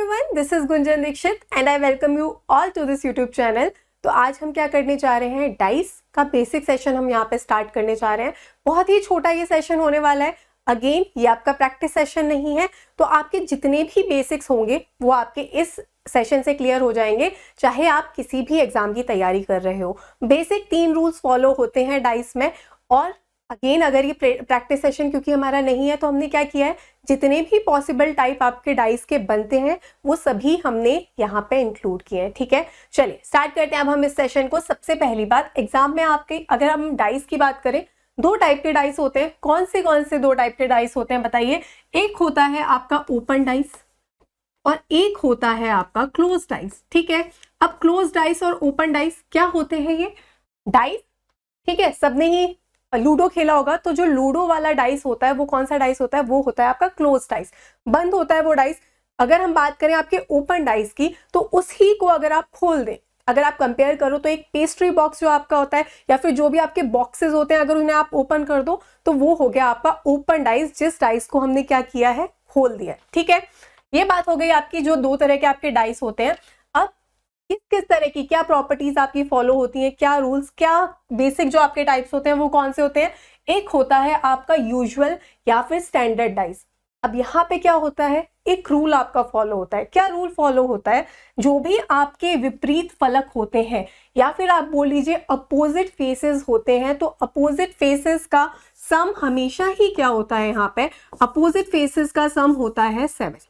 everyone, this is Gunjan Dikshit and I welcome you all to this YouTube channel। तो आज हम क्या करने जा रहे हैं, डाइस का बेसिक सेशन हम यहाँ पे स्टार्ट करने जा रहे हैं। बहुत ही छोटा ये सेशन होने वाला है। अगेन ये आपका प्रैक्टिस सेशन नहीं है, तो आपके जितने भी बेसिक्स होंगे वो आपके इस सेशन से क्लियर हो जाएंगे, चाहे आप किसी भी एग्जाम की तैयारी कर रहे हो। बेसिक 3 रूल्स फॉलो होते हैं डाइस में। और अगेन अगर ये प्रैक्टिस सेशन क्योंकि हमारा नहीं है, तो हमने क्या किया है, जितने भी पॉसिबल टाइप आपके डाइस के बनते हैं वो सभी हमने यहाँ पे इंक्लूड किए हैं। ठीक है, चलिए स्टार्ट करते हैं अब हम इस सेशन को। सबसे पहली बात, एग्जाम में आपके अगर हम डाइस की बात करें, 2 टाइप के डाइस होते हैं। कौन से 2 टाइप के डाइस होते हैं बताइए? एक होता है आपका ओपन डाइस और एक होता है आपका क्लोज डाइस। ठीक है, अब क्लोज डाइस और ओपन डाइस क्या होते हैं? ये डाइस, ठीक है, सबने ही लूडो खेला होगा, तो जो लूडो वाला डाइस होता है वो कौन सा डाइस होता है? वो होता है आपका क्लोज डाइस, बंद होता है वो डाइस। अगर हम बात करें आपके ओपन डाइस की, तो उसी को अगर आप खोल दें, अगर आप कंपेयर करो तो एक पेस्ट्री बॉक्स जो आपका होता है या फिर जो भी आपके बॉक्सेस होते हैं, अगर उन्हें आप ओपन कर दो तो वो हो गया आपका ओपन डाइस, जिस डाइस को हमने क्या किया है, खोल दिया। ठीक है, ये बात हो गई आपकी जो 2 तरह के आपके डाइस होते हैं। अब किस तरह की क्या प्रॉपर्टीज आपकी फॉलो होती हैं, क्या रूल्स, क्या बेसिक जो आपके टाइप्स होते हैं वो कौन से होते हैं? एक होता है आपका यूजुअल या फिर स्टैंडर्ड डाइस। अब यहाँ पे क्या होता है, एक रूल आपका फॉलो होता है। क्या रूल फॉलो होता है? जो भी आपके विपरीत फलक होते हैं या फिर आप बोल लीजिए अपोजिट फेसेस होते हैं, तो अपोजिट फेसेस का सम हमेशा ही क्या होता है, यहाँ पे अपोजिट फेसेस का सम होता है 7।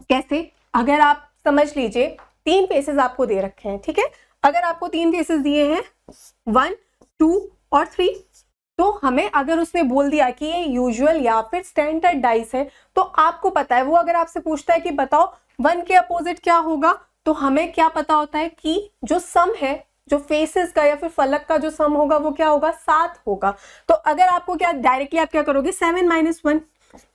कैसे? अगर आप समझ लीजिए 3 फेसेस आपको दे रखे हैं। ठीक है, अगर आपको 3 फेसेस दिए हैं 1, 2 और 3, तो हमें अगर उसने बोल दिया कि ये यूजुअल या फिर स्टैंडर्ड डाइस है, तो आपको पता है, वो अगर आपसे पूछता है कि बताओ 1 के अपोजिट क्या होगा, तो हमें क्या पता होता है कि जो सम है, जो फेसेस का या फिर फलक का जो सम होगा वो क्या होगा, 7 होगा। तो अगर आपको क्या डायरेक्टली आप क्या करोगे, 7 - 1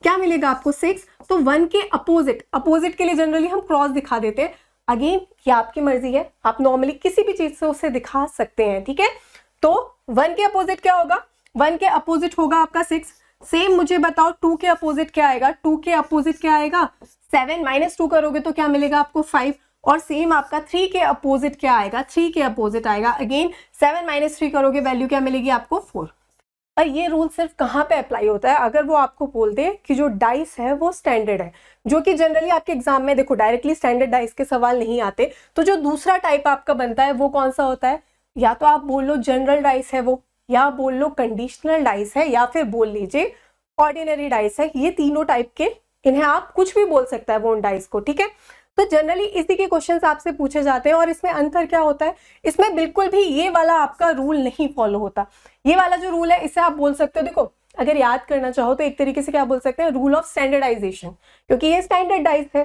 क्या मिलेगा आपको, 6। तो 1 के अपोजिट के लिए जनरली हम क्रॉस दिखा देते हैं। अगेन ये आपकी मर्जी है, आप नॉर्मली किसी भी चीज से उसे दिखा सकते हैं। ठीक है, तो 1 के अपोजिट क्या होगा? 1 के अपोजिट होगा आपका 6। सेम मुझे बताओ 2 के अपोजिट क्या आएगा? 2 के अपोजिट क्या आएगा? 7 - 2 करोगे तो क्या मिलेगा आपको, 5। और सेम आपका 3 के अपोजिट क्या आएगा? 3 के अपोजिट आएगा अगेन 7 - 3 करोगे, वैल्यू क्या मिलेगी आपको, 4। और ये रूल सिर्फ कहाँ पे अप्लाई होता है? अगर वो आपको बोल दे कि जो डाइस है वो स्टैंडर्ड है, जो कि जनरली आपके एग्जाम में देखो डायरेक्टली स्टैंडर्ड डाइस के सवाल नहीं आते, तो जो दूसरा टाइप आपका बनता है वो कौन सा होता है? या तो आप बोल लो जनरल डाइस है वो, या बोल लो कंडीशनल डाइस है, या फिर बोल लीजिए ऑर्डिनरी डाइस है। ये तीनों टाइप के, इन्हें आप कुछ भी बोल सकता है वो उन डाइस को। ठीक है, तो जनरली इसी के क्वेश्चंस आपसे पूछे जाते हैं। और इसमें अंतर क्या होता है, इसमें बिल्कुल भी ये वाला आपका रूल नहीं फॉलो होता। ये वाला जो रूल है इसे आप बोल सकते हो, देखो अगर याद करना चाहो तो एक तरीके से क्या बोल सकते हैं, रूल ऑफ स्टैंडर्डाइजेशन, क्योंकि ये स्टैंडर्डाइज है।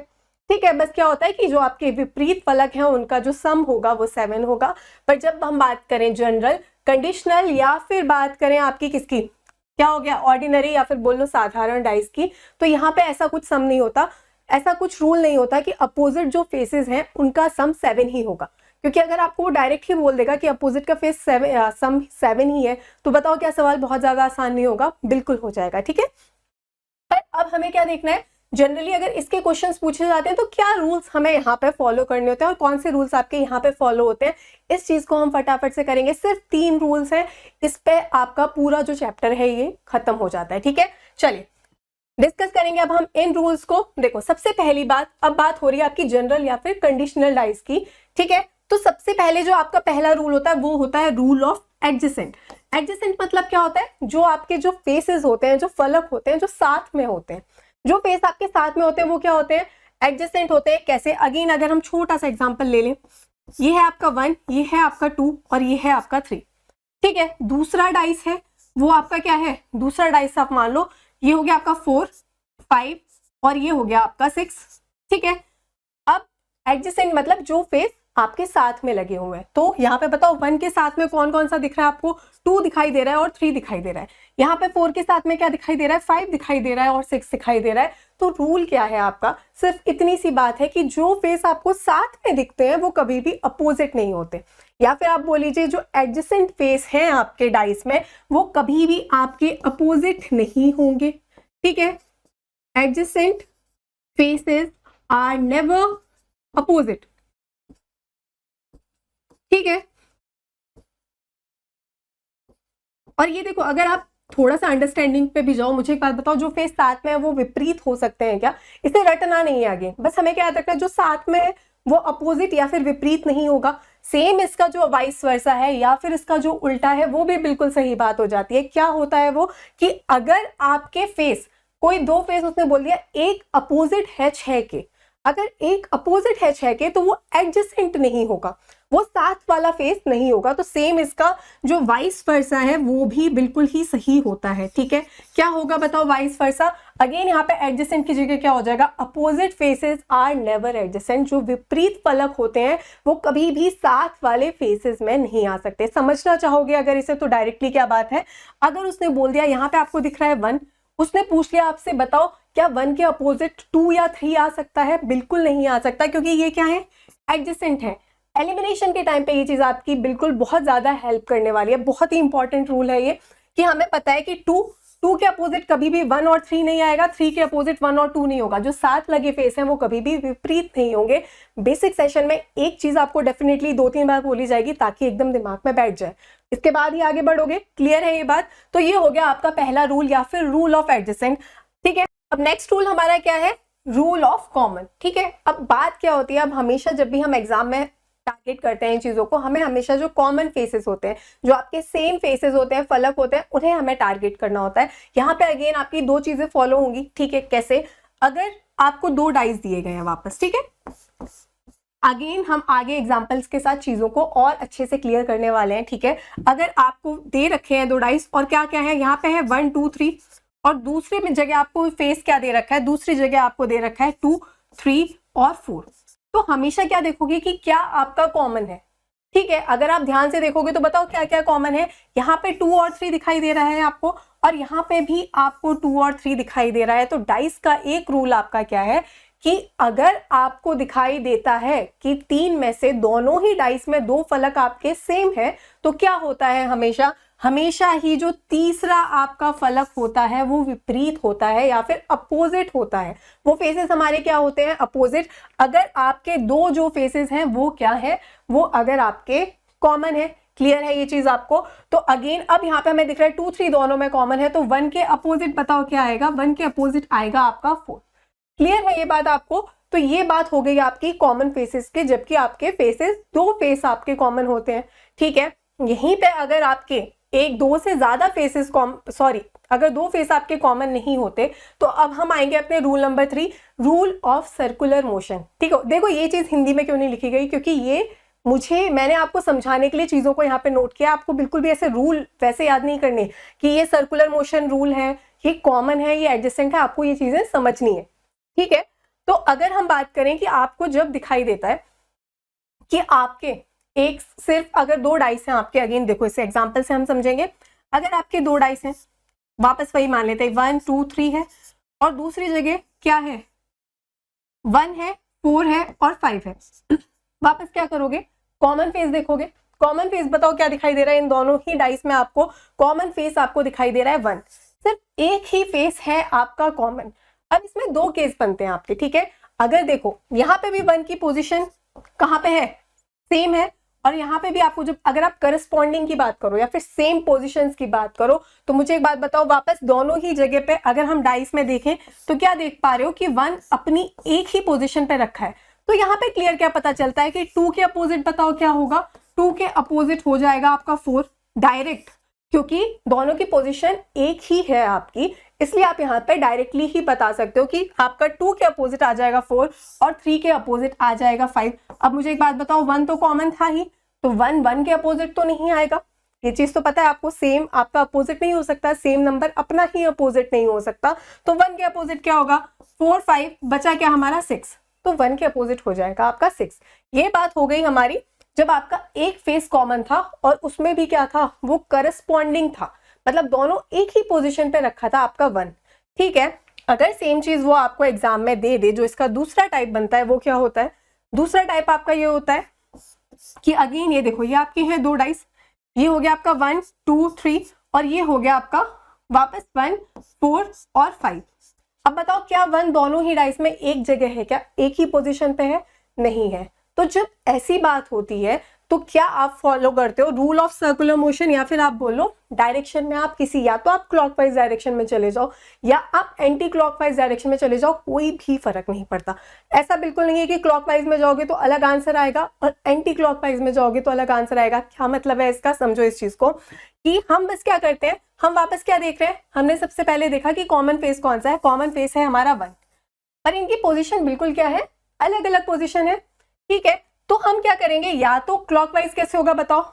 ठीक है, बस क्या होता है कि जो आपके विपरीत फलक है उनका जो सम होगा वो 7 होगा। पर जब हम बात करें जनरल, कंडीशनल या फिर बात करें आपकी किसकी, क्या हो गया, ऑर्डिनरी या फिर बोल लो साधारण डाइस की, तो यहाँ पे ऐसा कुछ सम नहीं होता, ऐसा कुछ रूल नहीं होता कि अपोजिट जो फेसेस हैं उनका सम 7 ही होगा। क्योंकि अगर आपको वो डायरेक्ट ही बोल देगा कि अपोजिट का फेस सम 7 ही है, तो बताओ क्या सवाल बहुत ज्यादा आसान नहीं होगा? बिल्कुल हो जाएगा। ठीक है, पर अब हमें क्या देखना है, जनरली अगर इसके क्वेश्चंस पूछे जाते हैं तो क्या रूल्स हमें यहाँ पे फॉलो करने होते हैं और कौन से रूल्स आपके यहाँ पे फॉलो होते हैं, इस चीज को हम फटाफट से करेंगे। सिर्फ 3 रूल्स हैं, इस पे आपका पूरा जो चैप्टर है ये खत्म हो जाता है। ठीक है, चलिए डिस्कस करेंगे अब हम इन रूल्स को। देखो सबसे पहली बात, अब बात हो रही है आपकी जनरल या फिर कंडीशनल डाइस की। ठीक है, तो सबसे पहले जो आपका पहला रूल होता है वो होता है रूल ऑफ एडजेसेंट। एडजेसेंट मतलब क्या होता है, जो आपके जो फेसेस होते हैं, जो फलक होते हैं, जो साथ में होते हैं, जो फेस आपके साथ में होते हैं वो क्या होते हैं, एडजेसेंट होते हैं। कैसे? अगेन अगर हम छोटा सा एग्जांपल ले लें, ये है आपका 1, ये है आपका 2 और ये है आपका 3। ठीक है, दूसरा डाइस है वो आपका क्या है, दूसरा डाइस आप मान लो ये हो गया आपका 4, 5 और ये हो गया आपका 6। ठीक है, अब एडजेसेंट मतलब जो फेस आपके साथ में लगे हुए हैं। तो यहाँ पे बताओ 1 के साथ में कौन कौन सा दिख रहा है आपको, 2 दिखाई दे रहा है और 3 दिखाई दे रहा है। यहाँ पे 4 के साथ में क्या दिखाई दे रहा है, 5 दिखाई दे रहा है और 6 दिखाई दे रहा है। तो रूल क्या है आपका, सिर्फ इतनी सी बात है कि जो फेस आपको साथ में दिखते हैं वो कभी भी अपोजिट नहीं होते, या फिर आप बोल लीजिए जो एडजेसेंट फेस हैं आपके डाइस में वो कभी भी आपके अपोजिट नहीं होंगे। ठीक है, adjacent faces are never opposite, ठीक है। और ये देखो, अगर आप थोड़ा सा अंडरस्टैंडिंग पे भी जाओ, मुझे एक बात बताओ, जो फेस साथ में है वो विपरीत हो सकते हैं क्या? इसे रटना नहीं है आगे, बस हमें क्या याद रखना है, जो साथ में है वो अपोजिट या फिर विपरीत नहीं होगा। सेम इसका जो वाइस वर्सा है या फिर इसका जो उल्टा है वो भी बिल्कुल सही बात हो जाती है। क्या होता है वो, कि अगर आपके फेस, कोई दो फेस उसने बोल दिया एक अपोजिट है 6 के, अगर एक अपोजिट है 6 के तो वो एडजेसेंट नहीं होगा, वो साथ वाला फेस नहीं होगा। तो सेम इसका जो वाइस वर्सा है वो भी बिल्कुल ही सही होता है, ठीक है। क्या होगा बताओ वाइस वर्सा? अगेन यहाँ पे एडजेसेंट की जगह क्या हो जाएगा? Opposite faces are never adjacent. जो विपरीत फलक होते हैं वो कभी भी साथ वाले फेसेस में नहीं आ सकते। समझना चाहोगे अगर इसे तो डायरेक्टली क्या बात है, अगर उसने बोल दिया यहाँ पे आपको दिख रहा है 1, उसने पूछ लिया आपसे बताओ क्या 1 के अपोजिट 2 या 3 आ सकता है? बिल्कुल नहीं आ सकता, क्योंकि ये क्या है? एडजेसेंट है। एलिमिनेशन के टाइम पे ये चीज आपकी बिल्कुल बहुत ज्यादा हेल्प करने वाली है। बहुत ही इंपॉर्टेंट रूल है ये, कि हमें पता है कि 2 के अपोजिट कभी भी 1 और 3 नहीं आएगा, 3 के अपोजिट 1 और 2 नहीं होगा। जो साथ लगे फेस हैं वो कभी भी विपरीत नहीं होंगे। बेसिक सेशन में एक चीज आपको डेफिनेटली 2-3 बार बोली जाएगी ताकि एकदम दिमाग में बैठ जाए, इसके बाद ही आगे बढ़ोगे। क्लियर है ये बात? तो ये हो गया आपका पहला रूल या फिर रूल ऑफ एडजेसेंट, ठीक है। अब नेक्स्ट रूल हमारा क्या है? रूल ऑफ कॉमन, ठीक है। अब बात क्या होती है, अब हमेशा जब भी हम एग्जाम में टारगेट करते हैं इन चीजों को, हमें हमेशा जो कॉमन फेसेस होते हैं, जो आपके सेम फेसेस होते हैं, फलक होते हैं, उन्हें हमें टारगेट करना होता है। यहाँ पे अगेन आपकी 2 चीजें फॉलो होंगी, ठीक है। कैसे? अगर आपको 2 डाइस दिए गए हैं वापस, ठीक है, अगेन हम आगे एग्जांपल्स के साथ चीजों को और अच्छे से क्लियर करने वाले हैं, ठीक है। अगर आपको दे रखे हैं 2 डाइस और क्या क्या है, यहाँ पे है 1 2 3, और दूसरी जगह आपको फेस क्या दे रखा है, दूसरी जगह आपको दे रखा है 2 3 और 4, तो हमेशा क्या देखोगे कि क्या आपका कॉमन है, ठीक है। अगर आप ध्यान से देखोगे तो बताओ क्या क्या कॉमन है। यहाँ पे 2 और 3 दिखाई दे रहा है आपको, और यहाँ पे भी आपको 2 और 3 दिखाई दे रहा है। तो डाइस का एक रूल आपका क्या है, कि अगर आपको दिखाई देता है कि 3 में से दोनों ही डाइस में 2 फलक आपके सेम है, तो क्या होता है, हमेशा हमेशा ही जो तीसरा आपका फलक होता है वो विपरीत होता है या फिर अपोजिट होता है। वो फेसेस हमारे क्या होते हैं? अपोजिट। अगर आपके 2 जो फेसेस हैं वो क्या है? वो अगर आपके कॉमन है। क्लियर है ये चीज आपको? तो अगेन अब यहाँ पे हमें दिख रहा है 2 3 दोनों में कॉमन है, तो 1 के अपोजिट बताओ क्या आएगा? 1 के अपोजिट आएगा आपका 4। क्लियर है ये बात आपको? तो ये बात हो गई आपकी कॉमन फेसेस के, जबकि आपके फेसेस 2 फेस आपके कॉमन होते हैं, ठीक है। यहीं पे अगर आपके 1-2 से ज्यादा फेसेस अगर 2 फेस आपके कॉमन नहीं होते, तो अब हम आएंगे अपने rule number 3, rule of circular motion, ठीक है। देखो ये चीज हिंदी में क्यों नहीं लिखी गई, क्योंकि ये मैंने आपको समझाने के लिए चीजों को यहाँ पे नोट किया। आपको बिल्कुल भी ऐसे रूल वैसे याद नहीं करने कि ये सर्कुलर मोशन रूल है, ये कॉमन है, ये एडजेसेंट है, आपको ये चीजें समझनी है, ठीक है। तो अगर हम बात करें कि आपको जब दिखाई देता है कि आपके एक सिर्फ अगर 2 डाइस हैं आपके, अगेन देखो इसे एग्जांपल से हम समझेंगे। अगर आपके 2 डाइस हैं, वापस वही मान लेते हैं 1 2 3 है, और दूसरी जगह क्या है? 1 है, 4 है और 5 है। वापस क्या करोगे? कॉमन फेस देखोगे। कॉमन फेस बताओ क्या दिखाई दे रहा है? इन दोनों ही डाइस में आपको कॉमन फेस आपको दिखाई दे रहा है 1। सिर्फ एक ही फेस है आपका कॉमन। अब इसमें 2 केस बनते हैं आपके, ठीक है। अगर देखो यहाँ पे भी 1 की पोजीशन कहाँ पे है? सेम है। और यहाँ पे भी आपको जब अगर आप करस्पॉन्डिंग की बात करो या फिर सेम पोजीशंस की बात करो, तो मुझे एक बात बताओ, वापस दोनों ही जगह पे अगर हम डाइस में देखें तो क्या देख पा रहे हो कि 1 अपनी एक ही पोजीशन पे रखा है। तो यहाँ पे क्लियर क्या पता चलता है कि 2 के अपोजिट बताओ क्या होगा? 2 के अपोजिट हो जाएगा आपका 4 डायरेक्ट, क्योंकि दोनों की पोजीशन एक ही है आपकी, इसलिए आप यहाँ पे डायरेक्टली ही बता सकते हो कि आपका 2 के अपोजिट आ जाएगा 4 और 3 के अपोजिट आ जाएगा 5। अब मुझे एक बात बताओ, 1 तो कॉमन था ही, तो 1 के अपोजिट तो नहीं आएगा। ये चीज तो पता है आपको, सेम आपका अपोजिट नहीं हो सकता, सेम नंबर अपना ही अपोजिट नहीं हो सकता। तो 1 के अपोजिट क्या होगा? 4 5, बचा क्या हमारा 6, तो 1 के अपोजिट हो जाएगा आपका 6। ये बात हो गई हमारी जब आपका एक फेस कॉमन था और उसमें भी क्या था? वो करस्पॉन्डिंग था, मतलब दोनों एक ही पोजीशन पे रखा था आपका 1, ठीक है। अगर सेम चीज वो आपको एग्जाम में दे जो इसका दूसरा टाइप बनता है, वो क्या होता है? दूसरा टाइप आपका ये होता है कि अगेन ये देखो, ये आपके हैं 2 डाइस, ये हो गया आपका 1 2 3 और ये हो गया आपका वापस 1 4 और 5। अब बताओ क्या 1 दोनों ही डाइस में एक जगह है क्या, एक ही पोजीशन पे है? नहीं है। तो जब ऐसी बात होती है तो क्या आप फॉलो करते हो रूल ऑफ सर्कुलर मोशन, या फिर आप बोलो डायरेक्शन में आप किसी, या तो आप क्लॉकवाइज डायरेक्शन में चले जाओ या आप एंटी क्लॉकवाइज डायरेक्शन में चले जाओ, कोई भी फर्क नहीं पड़ता। ऐसा बिल्कुल नहीं है कि क्लॉकवाइज में जाओगे तो अलग आंसर आएगा और एंटी क्लॉकवाइज में जाओगे तो अलग आंसर आएगा। क्या मतलब है इसका, समझो इस चीज को कि हम बस क्या करते हैं, हम वापस क्या देख रहे हैं, हमने सबसे पहले देखा कि कॉमन फेस कौन सा है, कॉमन फेस है हमारा 1, पर इनकी पोजीशन बिल्कुल क्या है, अलग अलग पोजीशन है। ठीक है, तो हम क्या करेंगे, या तो क्लॉकवाइज कैसे होगा बताओ,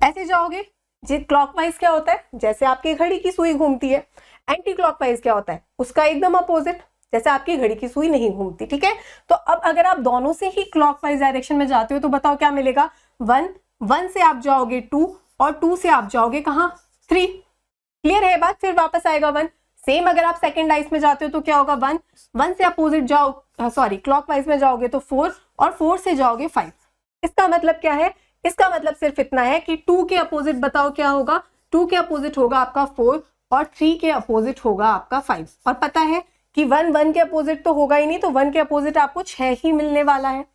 ऐसे जाओगे। जी क्लॉकवाइज क्या होता है, जैसे आपकी घड़ी की सुई घूमती है। एंटी क्लॉकवाइज क्या होता है, उसका एकदम अपोजिट, जैसे आपकी घड़ी की सुई नहीं घूमती। ठीक है, तो अब अगर आप दोनों से ही क्लॉकवाइज डायरेक्शन में जाते हो तो बताओ क्या मिलेगा, 1 से आप जाओगे 2 और 2 से आप जाओगे कहाँ, 3। क्लियर है बात, फिर वापस आएगा 1। सेम अगर आप सेकंड डाइस में जाते हो तो क्या होगा, 1 से अपोजिट जाओ, सॉरी क्लॉकवाइज में जाओगे तो 4 और 4 से जाओगे 5। इसका मतलब क्या है, इसका मतलब सिर्फ इतना है कि 2 के अपोजिट बताओ क्या होगा, 2 के अपोजिट होगा आपका 4 और 3 के अपोजिट होगा आपका 5। और पता है कि 1 के अपोजिट तो होगा ही नहीं, तो 1 के अपोजिट आपको 6 ही मिलने वाला है।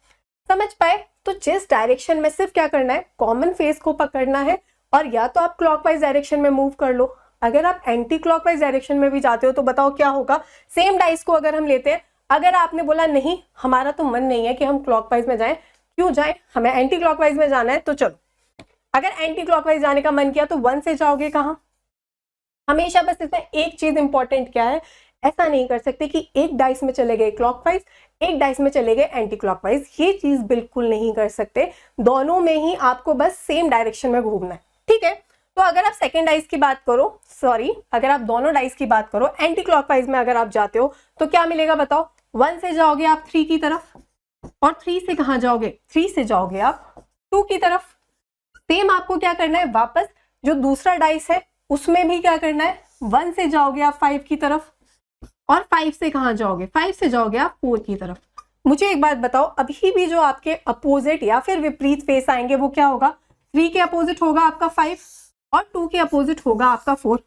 समझ पाए? तो जिस डायरेक्शन में सिर्फ क्या करना है, कॉमन फेस को पकड़ना है, और या तो आप क्लॉकवाइज डायरेक्शन में मूव कर लो। अगर आप एंटी क्लॉकवाइज डायरेक्शन में भी जाते हो तो बताओ क्या होगा, सेम डाइस को अगर हम लेते हैं, अगर आपने बोला नहीं हमारा तो मन नहीं है कि हम क्लॉकवाइज में जाएं, क्यों जाएं, हमें एंटी क्लॉकवाइज में जाना है, तो चलो अगर एंटी क्लॉकवाइज जाने का मन किया तो 1 से जाओगे कहाँ, हमेशा बस इसमें एक चीज इंपॉर्टेंट क्या है, ऐसा नहीं कर सकते कि एक डाइस में चले गए क्लॉकवाइज, एक डाइस में चले गए एंटी क्लॉकवाइज, ये चीज बिल्कुल नहीं कर सकते। दोनों में ही आपको बस सेम डायरेक्शन में घूमना है। ठीक है, तो अगर आप सेकेंड डाइस की बात करो, सॉरी अगर आप दोनों डाइस की बात करो, एंटी क्लॉकवाइज में अगर आप जाते हो तो क्या मिलेगा बताओ, 1 से जाओगे आप 3 की तरफ, और 3 से कहाँ जाओगे, 3 से जाओगे आप 2 की तरफ। सेम आपको क्या करना है, वापस जो दूसरा डाइस है उसमें भी क्या करना है, 1 से जाओगे आप 5 की तरफ, और 5 से कहाँ जाओगे, 5 से जाओगे आप 4 की तरफ। मुझे एक बात बताओ, अभी भी जो आपके अपोजिट या फिर विपरीत फेस आएंगे वो क्या होगा, 3 के अपोजिट होगा आपका 5 और 2 के अपोजिट होगा आपका 4।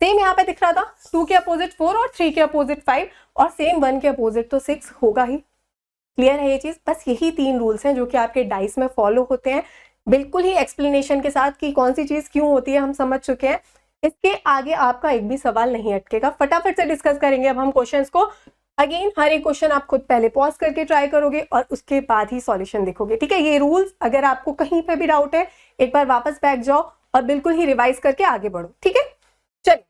सेम यहाँ पे दिख रहा था, 2 के अपोजिट 4 और 3 के अपोजिट 5, और सेम 1 के अपोजिट तो 6 होगा ही। क्लियर है ये चीज, बस यही 3 रूल्स हैं जो कि आपके डाइस में फॉलो होते हैं, बिल्कुल ही एक्सप्लेनेशन के साथ कि कौन सी चीज क्यों होती है हम समझ चुके हैं। इसके आगे आपका एक भी सवाल नहीं अटकेगा, फटाफट से डिस्कस करेंगे अब हम क्वेश्चंस को। अगेन हर एक क्वेश्चन आप खुद पहले पॉज करके ट्राई करोगे और उसके बाद ही सॉल्यूशन देखोगे। ठीक है, ये रूल्स अगर आपको कहीं पे भी डाउट है एक बार वापस बैठ जाओ और बिल्कुल ही रिवाइज करके आगे बढ़ो। ठीक है, चलिए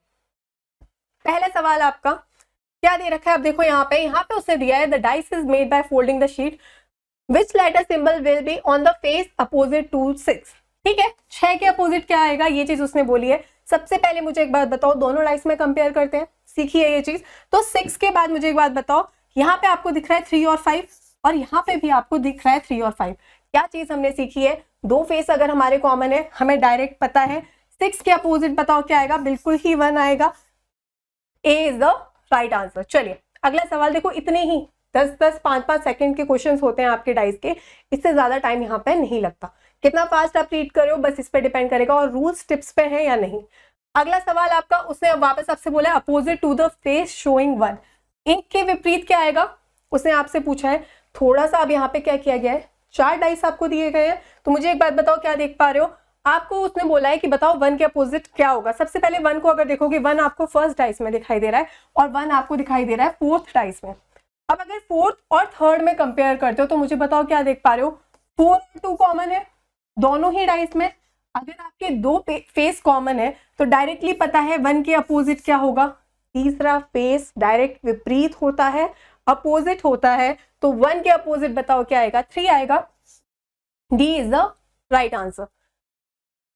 पहला सवाल आपका क्या दे रखा है, अब देखो यहाँ पे उसने दिया है the dice is made by folding the sheet which letter symbol will be on the face opposite to 6। ठीक है, 6 के अपोजिट क्या आएगा, ये चीज उसने बोली है। सबसे पहले मुझे एक बात बताओ, दोनों डाइस में कंपेयर करते हैं, सीखिए ये चीज। तो 6 के बाद मुझे एक बात बताओ, यहाँ पे आपको दिख रहा है 3 और 5 और यहाँ पे भी आपको दिख रहा है 3 और 5। क्या चीज हमने सीखी है, दो फेस अगर हमारे कॉमन है, हमें डायरेक्ट पता है 6 के अपोजिट बताओ क्या आएगा, बिल्कुल ही 1 आएगा। ए इज द राइट आंसर। चलिए अगला सवाल देखो, इतने ही 10-10 5-5 सेकंड के क्वेश्चंस होते हैं आपके डाइस के, इससे ज्यादा टाइम यहाँ पे नहीं लगता। कितना फास्ट आप रीड कर रहे हो बस इस पे डिपेंड करेगा और रूल्स टिप्स पे है या नहीं। अगला सवाल आपका, उसने वापस आपसे बोला opposite to the face showing 1, एक के विपरीत क्या आएगा उसने आपसे पूछा है। थोड़ा सा अब यहाँ पे क्या किया गया है, 4 डाइस आपको दिए गए हैं, तो मुझे एक बात बताओ क्या देख पा रहे हो, आपको उसने बोला है कि बताओ 1 के अपोजिट क्या होगा। सबसे पहले 1 को अगर देखोगे 1 आपको फर्स्ट डाइस में दिखाई दे रहा है और 1 आपको दिखाई दे रहा है फोर्थ डाइस में। अब अगर फोर्थ और थर्ड में कंपेयर करते हो तो मुझे बताओ क्या देख पा रहे हो, 4 और 2 कॉमन है दोनों ही डाइस में। अगर आपके दो फेस कॉमन है तो डायरेक्टली पता है 1 के अपोजिट क्या होगा, तीसरा फेस डायरेक्ट विपरीत होता है, अपोजिट होता है, तो 1 के अपोजिट बताओ क्या आएगा, 3 आएगा। D is the right answer.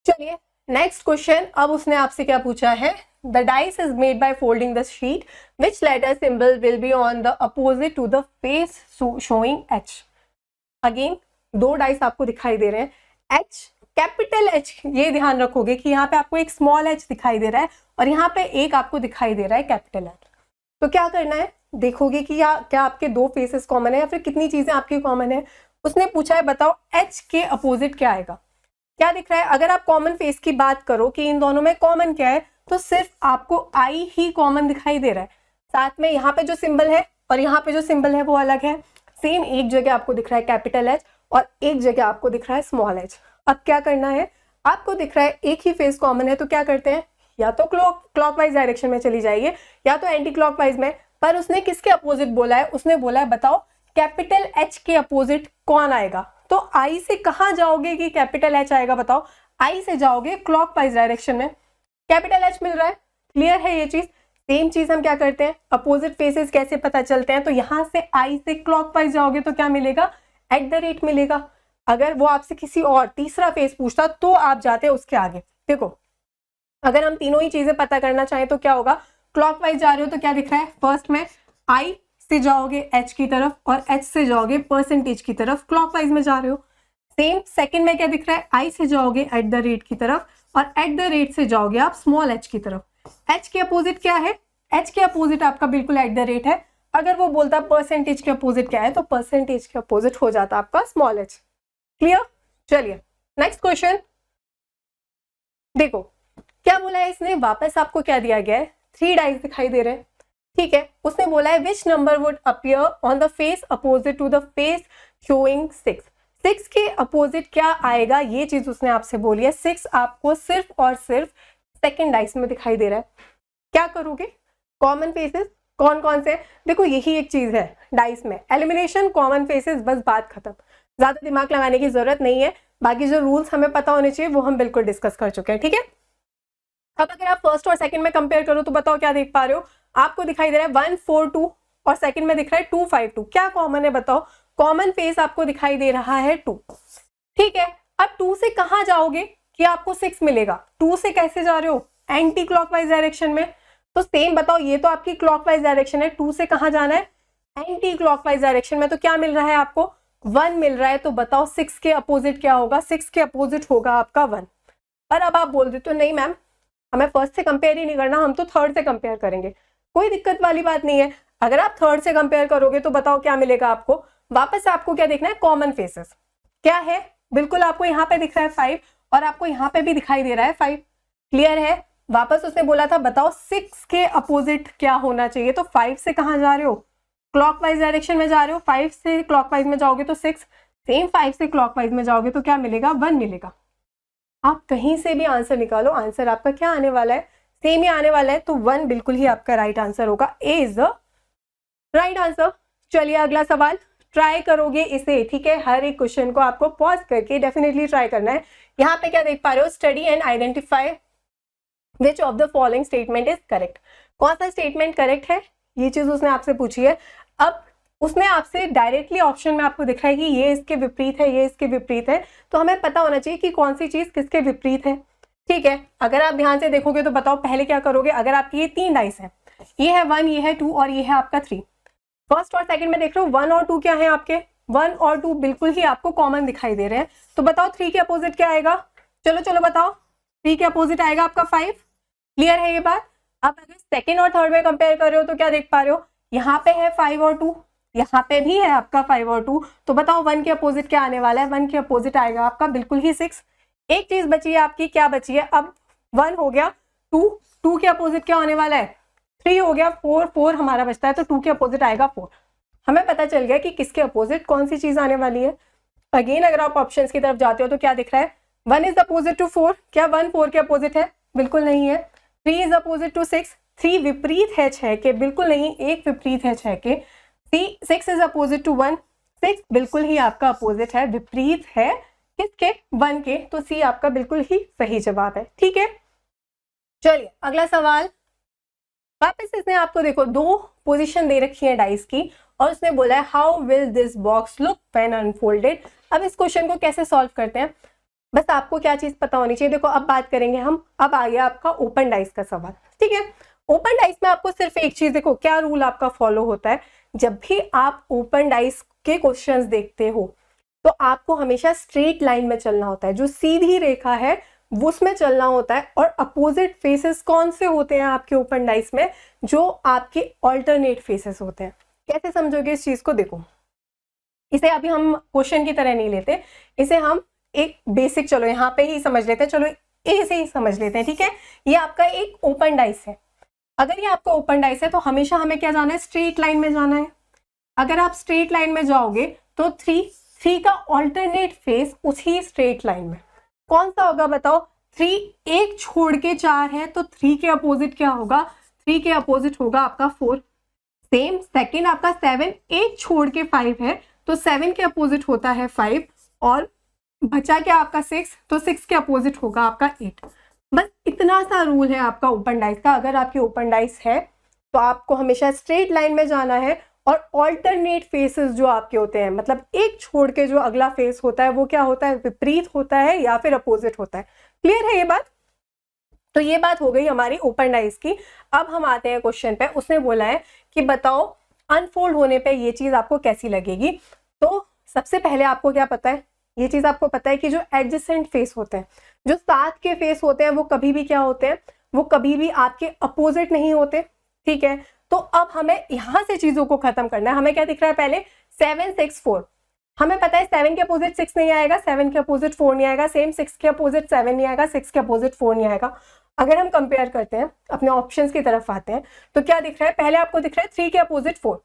चलिए नेक्स्ट क्वेश्चन, अब उसने आपसे क्या पूछा है, the dice is made by folding the sheet which letter symbol will be on the opposite to the face showing H. Again 2 dice आपको दिखाई दे रहे हैं, एच कैपिटल एच, ये ध्यान रखोगे कि यहाँ पे आपको एक स्मॉल एच दिखाई दे रहा है और यहाँ पे एक आपको दिखाई दे रहा है कैपिटल एच। तो क्या करना है, देखोगे कि क्या आपके 2 फेसेस कॉमन है या फिर कितनी चीजें आपकी कॉमन है। उसने पूछा है बताओ एच के अपोजिट क्या आएगा, क्या दिख रहा है। अगर आप कॉमन फेस की बात करो कि इन दोनों में कॉमन क्या है, तो सिर्फ आपको आई ही कॉमन दिखाई दे रहा है। साथ में यहाँ पे जो सिंबल है और यहाँ पे जो सिंबल है वो अलग है। सेम एक जगह आपको दिख रहा है कैपिटल एच और एक जगह आपको दिख रहा है स्मॉल एच। अब क्या करना है, आपको दिख रहा है एक ही फेस कॉमन है, तो क्या करते हैं, या तो क्लॉकवाइज डायरेक्शन में चली जाइए या तो एंटी क्लॉकवाइज में। पर उसने किसके अपोजिट बोला है, उसने बोला है बताओ कैपिटल एच के अपोजिट कौन आएगा। तो आई से कहाँ जाओगे कि कैपिटल एच आएगा, बताओ। आई से जाओगे क्लॉकवाइज डायरेक्शन में, कैपिटल एच मिल रहा है, क्लियर है ये चीज। सेम चीज हम क्या करते हैं, अपोजिट फेसेस कैसे पता चलते हैं, तो यहां से आई से क्लॉकवाइज जाओगे तो क्या मिलेगा, @ मिलेगा। अगर वो आपसे किसी और तीसरा फेस पूछता तो आप जाते उसके आगे। देखो अगर हम तीनों ही चीजें पता करना चाहें तो क्या होगा, क्लॉकवाइज जा रहे हो तो क्या दिख रहा है, फर्स्ट में आई से जाओगे एच की तरफ और एच से जाओगे परसेंटेज की तरफ, क्लॉकवाइज में जा रहे हो। सेम सेकंड में क्या दिख रहा है, आई से जाओगे @ की तरफ और @ से जाओगे आप स्मॉल एच की तरफ। एच के अपोजिट क्या है, एच के अपोजिट आपका बिल्कुल @ है। अगर वो बोलता परसेंटेज के अपोजिट क्या है, तो परसेंटेज के अपोजिट हो जाता आपका स्मॉल एच। क्लियर, चलिए नेक्स्ट क्वेश्चन। देखो क्या बोला है इसने, वापस आपको क्या दिया गया है, 3 डाइस दिखाई दे रहे हैं, ठीक है। उसने बोला है which number would appear on the face opposite to the face showing 6। 6 के अपोजिट क्या आएगा, ये चीज उसने आपसे बोली है। 6 आपको सिर्फ और सिर्फ सेकंड डाइस में दिखाई दे रहा है। क्या करोगे, कॉमन फेसेस कौन कौन से, देखो यही एक चीज है डाइस में, एलिमिनेशन कॉमन फेसेस, बस बात खत्म, ज्यादा दिमाग लगाने की जरूरत नहीं है। बाकी जो रूल्स हमें पता होने चाहिए वो हम बिल्कुल डिस्कस कर चुके हैं, ठीक है। अब अगर आप फर्स्ट और सेकंड में कंपेयर करो तो बताओ क्या देख पा रहे हो, आपको दिखाई दे रहा है 142 और सेकंड में दिख रहा है 252। क्या कॉमन है बताओ, कॉमन फेस आपको दिखाई दे रहा है 2, ठीक है। अब 2 से कहां जाओगे कि आपको 6 मिलेगा, 2 से कैसे जा रहे हो, एंटी क्लॉकवाइज डायरेक्शन में। तो सेम बताओ, ये तो आपकी क्लॉकवाइज डायरेक्शन है, 2 से कहां जाना है, एंटी क्लॉकवाइज डायरेक्शन में। तो क्या मिल रहा है आपको, 1 मिल रहा है। तो बताओ 6 के अपोजिट क्या होगा, 6 के अपोजिट होगा आपका 1। और अब आप बोल देते हो नहीं मैम हमें फर्स्ट से कंपेयर ही नहीं करना, हम तो थर्ड से कंपेयर करेंगे। कोई दिक्कत वाली बात नहीं है। अगर आप थर्ड से कंपेयर करोगे तो बताओ क्या मिलेगा आपको, वापस आपको क्या देखना है, कॉमन फेसेस क्या है, बिल्कुल आपको यहाँ पे दिख रहा है 5 और आपको यहाँ पे भी दिखाई दे रहा है 5, क्लियर है। वापस उसने बोला था बताओ 6 के अपोजिट क्या होना चाहिए, तो 5 से कहाँ जा रहे हो, क्लॉकवाइज डायरेक्शन में जा रहे हो। 5 से क्लॉकवाइज में जाओगे तो 6, सेम 5 से क्लॉकवाइज में जाओगे तो क्या मिलेगा, 1 मिलेगा। आप कहीं से भी आंसर निकालो, आंसर आपका क्या आने वाला है, सेम ही आने वाला है। तो 1 बिल्कुल ही आपका राइट आंसर होगा, ए इज द राइट आंसर। चलिए अगला सवाल, ट्राई करोगे इसे, ठीक है। हर एक क्वेश्चन को आपको पॉज करके डेफिनेटली ट्राई करना है। यहाँ पे क्या देख पा रहे हो, study and identify which of the following statement is correct. कौन सा स्टेटमेंट करेक्ट है, ये चीज उसने आपसे पूछी है। अब उसने आपसे डायरेक्टली ऑप्शन में आपको दिख रहा है कि ये इसके विपरीत है, ये इसके विपरीत है, तो हमें पता होना चाहिए कि कौन सी चीज किसके विपरीत है, ठीक है। अगर आप ध्यान से देखोगे तो बताओ पहले क्या करोगे, अगर आपकी ये 3 डाइस है, ये है 1, ये है 2 और ये है आपका 3। फर्स्ट और सेकंड में देख रहे हो 1 और 2 क्या है आपके, 1 और 2 बिल्कुल ही आपको कॉमन दिखाई दे रहे हैं। तो बताओ 3 के अपोजिट क्या आएगा, चलो चलो बताओ, 3 के अपोजिट आएगा आपका 5, क्लियर है ये बात। अब अगर सेकंड और थर्ड में कंपेयर कर रहे हो तो क्या देख पा रहे हो, यहाँ पे है 5 और 2, यहाँ पे भी है आपका 5 और 2, तो बताओ 1 के अपोजिट क्या आने वाला है, 1 के अपोजिट आएगा आपका बिल्कुल ही 6। एक चीज बची है आपकी, क्या बची है, अब 1 हो गया, 2 के अपोजिट क्या होने वाला है, 3 हो गया, 4 हमारा बचता है, तो 2 के अपोजिट आएगा 4। हमें पता चल गया कि किसके अपोजिट कौन सी चीज आने वाली है। अगेन अगर आप ऑप्शंस की तरफ जाते हो तो क्या दिख रहा है, 1 इज अपोजिट टू 4, क्या 1 4 के अपोजिट है, बिल्कुल नहीं है। 3 इज अपोजिट टू 6, 3 विपरीत है 6 के, बिल्कुल नहीं, एक विपरीत है 6 के। 6 इज अपोजिट टू 1, 6 बिल्कुल ही आपका अपोजिट है, विपरीत है किसके, 1 के, तो सी आपका बिल्कुल ही सही जवाब है, ठीक है। चलिए अगला सवाल, वापस इसने आपको देखो 2 पोजीशन दे रखी है डाइस की और उसने बोला है how will this box look when unfolded. अब इस क्वेश्चन को कैसे सॉल्व करते हैं, बस आपको क्या चीज पता होनी चाहिए। देखो अब बात करेंगे हम, अब आ गया आपका ओपन डाइस का सवाल, ठीक है। ओपन डाइस में आपको सिर्फ एक चीज, देखो क्या रूल आपका फॉलो होता है, जब भी आप ओपन डाइस के क्वेश्चंस देखते हो तो आपको हमेशा स्ट्रेट लाइन में चलना होता है, जो सीधी रेखा है उसमें चलना होता है। और अपोजिट फेसेस कौन से होते हैं आपके ओपन डाइस में, जो आपके ऑल्टरनेट फेसेस होते हैं। कैसे समझोगे इस चीज को, देखो इसे अभी हम क्वेश्चन की तरह नहीं लेते, इसे हम एक बेसिक, चलो यहाँ पे ही समझ लेते हैं, चलो ए से ही समझ लेते हैं, ठीक है। ये आपका एक ओपन डाइस है, अगर ये आपका ओपन डाइस है तो हमेशा हमें क्या जाना है, स्ट्रेट लाइन में जाना है। अगर आप स्ट्रेट लाइन में जाओगे तो 3 का ऑल्टरनेट फेस उसी स्ट्रेट लाइन में कौन सा होगा बताओ? 3 एक छोड़ के 4 है तो 3 के अपोजिट क्या होगा? 3 के अपोजिट होगा आपका 4। सेम सेकंड आपका 7 एक छोड़ के 5 है तो 7 के अपोजिट होता है 5, और बचा क्या आपका 6, तो 6 के अपोजिट होगा आपका 8। बस इतना सा रूल है आपका ओपन डाइस का। अगर आपकी ओपन डाइस है तो आपको हमेशा स्ट्रेट लाइन में जाना है, और ऑल्टरनेट फेसेस जो आपके होते हैं, मतलब एक छोड़ के जो अगला फेस होता है वो क्या होता है? विपरीत होता है या फिर अपोजिट होता है। क्लियर है ये बात? तो ये बात हो गई हमारी ओपन डाइस की। अब हम आते हैं क्वेश्चन पे। उसने बोला है कि बताओ अनफोल्ड होने पे ये चीज आपको कैसी लगेगी। तो सबसे पहले आपको क्या पता है, ये चीज आपको पता है कि जो एडजेसेंट फेस होते हैं, जो साथ के फेस होते हैं, वो कभी भी क्या होते हैं? वो कभी भी आपके अपोजिट नहीं होते। ठीक है, तो अब हमें यहां से चीजों को खत्म करना है। हमें क्या दिख रहा है पहले? 7 6 4। हमें पता है 7 के अपोजिट 6 नहीं आएगा, 7 के अपोजिट 4 नहीं आएगा, सेम 6 के अपोजिट 7 नहीं आएगा, 6 के अपोजिट 4 नहीं आएगा। अगर हम कंपेयर करते हैं, अपने ऑप्शंस की तरफ आते हैं, तो क्या दिख रहा है? पहले आपको दिख रहा है 3 के अपोजिट 4।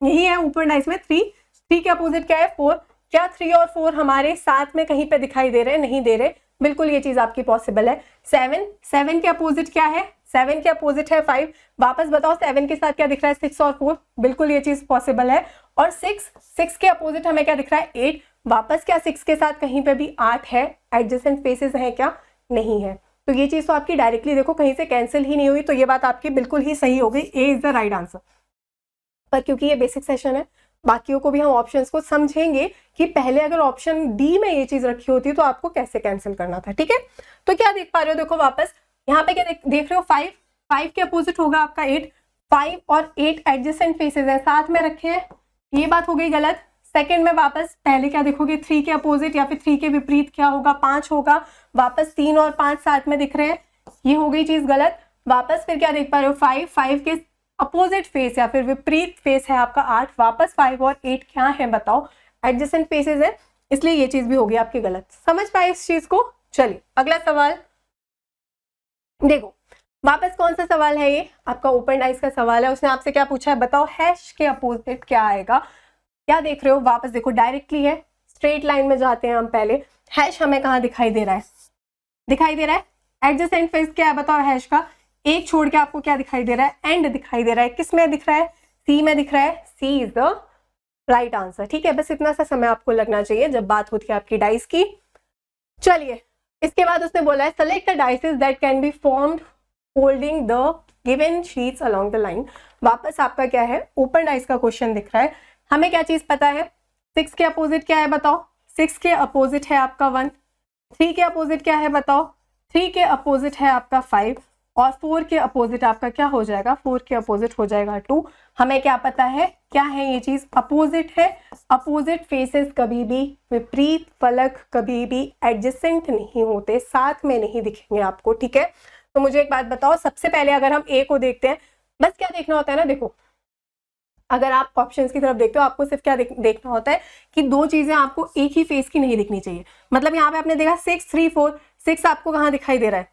यही है ओपन डाइस में 3 के अपोजिट क्या है? 4। क्या 3 और 4 हमारे साथ में कहीं पे दिखाई दे रहे हैं? नहीं दे रहे। बिल्कुल ये चीज आपकी पॉसिबल है। 7 के अपोजिट क्या है? 7 के अपोजिट है 5। वापस बताओ 7 के साथ क्या दिख रहा है? 6 और 4। बिल्कुल ये चीज पॉसिबल है। और 6 के अपोजिट हमें क्या दिख रहा है? 8। वापस क्या 6 के साथ कहीं पे भी 8 है? एडजेसेंट फेसेस है क्या? नहीं है। तो ये चीज तो आपकी डायरेक्टली देखो कहीं से कैंसिल ही नहीं हुई, तो ये बात आपकी बिल्कुल ही सही हो गई। ए इज द राइट आंसर। पर क्योंकि ये बेसिक सेशन है, बाकियों को भी हम ऑप्शंस को समझेंगे कि पहले अगर ऑप्शन डी में ये चीज रखी होती तो आपको कैसे कैंसिल करना था। ठीक है, तो क्या देख पा रहे हो? देखो वापस यहाँ पे क्या देख रहे हो? 5 के अपोजिट होगा आपका 8। 5 और 8 एडजेसेंट फेसेस हैं, साथ में रखे हैं, ये बात हो गई गलत। सेकंड में वापस पहले क्या देखोगे? 3 के अपोजिट या फिर 3 के विपरीत क्या होगा? 5 होगा। वापस 3 और 5 साथ में दिख रहे हैं, ये हो गई चीज गलत। वापस फिर क्या देख पा रहे हो? 5 के अपोजिट फेस या फिर विपरीत फेस है आपका 8। वापस 5 और 8 क्या है बताओ? एडजेसेंट फेसेस है, इसलिए ये चीज भी होगी आपकी गलत। समझ पाए इस चीज को? चलिए अगला सवाल देखो। वापस कौन सा सवाल है? ये आपका ओपन डाइस का सवाल है। उसने आपसे क्या पूछा है बताओ? हैश के अपोजिट क्या आएगा? क्या देख रहे हो? वापस देखो डायरेक्टली है, स्ट्रेट लाइन में जाते हैं हम पहले। हैश हमें कहाँ दिखाई दे रहा है? दिखाई दे रहा है एडजेसेंट फेस क्या है बताओ? हैश का एक छोड़ के आपको क्या दिखाई दे रहा है? एंड दिखाई दे रहा है। किस में दिख रहा है? सी में दिख रहा है। सी इज द राइट आंसर। ठीक है, बस इतना सा समय आपको लगना चाहिए जब बात होती है आपकी डाइस की। चलिए इसके बाद उसने बोला है select the dices that can be formed holding the given sheets along the line. वापस आपका क्या है? ओपन डाइस का क्वेश्चन दिख रहा है। हमें क्या चीज पता है? 6 के अपोजिट क्या है बताओ? 6 के अपोजिट है आपका 1। 3 के अपोजिट क्या है बताओ? 3 के अपोजिट है आपका 5। और 4 के अपोजिट आपका क्या हो जाएगा? 4 के अपोजिट हो जाएगा 2। हमें क्या पता है? क्या है ये चीज? अपोजिट है। अपोजिट फेसेस कभी भी, विपरीत फलक कभी भी एडजेसेंट नहीं होते, साथ में नहीं दिखेंगे आपको। ठीक है, तो मुझे एक बात बताओ, सबसे पहले अगर हम ए को देखते हैं, बस क्या देखना होता है ना, देखो अगर आप ऑप्शंस की तरफ देखते हो आपको सिर्फ क्या देखना होता है कि दो चीजें आपको एक ही फेस की नहीं दिखनी चाहिए। मतलब यहाँ पे आपने देखा 6 3 4, 6 आपको कहाँ दिखाई दे रहा है?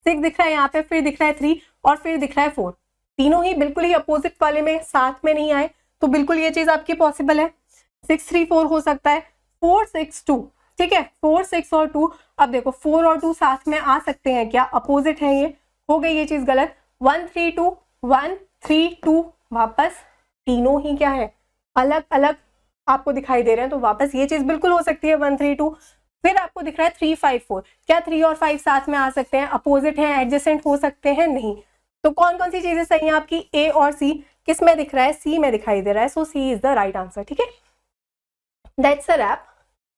6 दिख रहा है यहाँ पे, फिर दिख रहा है 3 और फिर दिख रहा है 4। तीनों ही बिल्कुल ही अपोजिट वाले में साथ में नहीं आए, तो बिल्कुल ये चीज आपकी पॉसिबल है। 6 3 4 हो सकता है, 4 6 2। ठीक है, 4 6 और 2। अब देखो 4 और 2 साथ में आ सकते हैं क्या? अपोजिट है, ये हो गई ये चीज गलत। 1 3 2 1 3 2, वापस तीनों ही क्या है? अलग अलग आपको दिखाई दे रहे हैं, तो वापस ये चीज बिल्कुल हो सकती है 1 3 2। फिर आपको दिख रहा है 3 5 4। क्या 3 और 5 साथ में आ सकते हैं? अपोजिट है, एडजेसेंट हो सकते हैं? नहीं। तो कौन कौन सी चीजें सही हैं आपकी? ए और सी। किस में दिख रहा है? सी में दिखाई दे रहा है, सो सी इज द राइट आंसर। ठीक है, दैट्स अ रैप।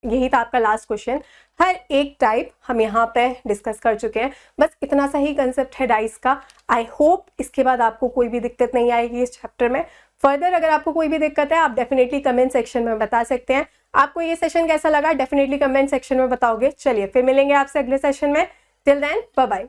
यही था आपका लास्ट क्वेश्चन। हर एक टाइप हम यहाँ पे डिस्कस कर चुके हैं। बस इतना सा ही कंसेप्ट है डाइस का। आई होप इसके बाद आपको कोई भी दिक्कत नहीं आएगी इस चैप्टर में। फर्दर अगर आपको कोई भी दिक्कत है आप डेफिनेटली कमेंट सेक्शन में बता सकते हैं। आपको ये सेशन कैसा लगा डेफिनेटली कमेंट सेक्शन में बताओगे। चलिए फिर मिलेंगे आपसे अगले सेशन में। Till then bye bye.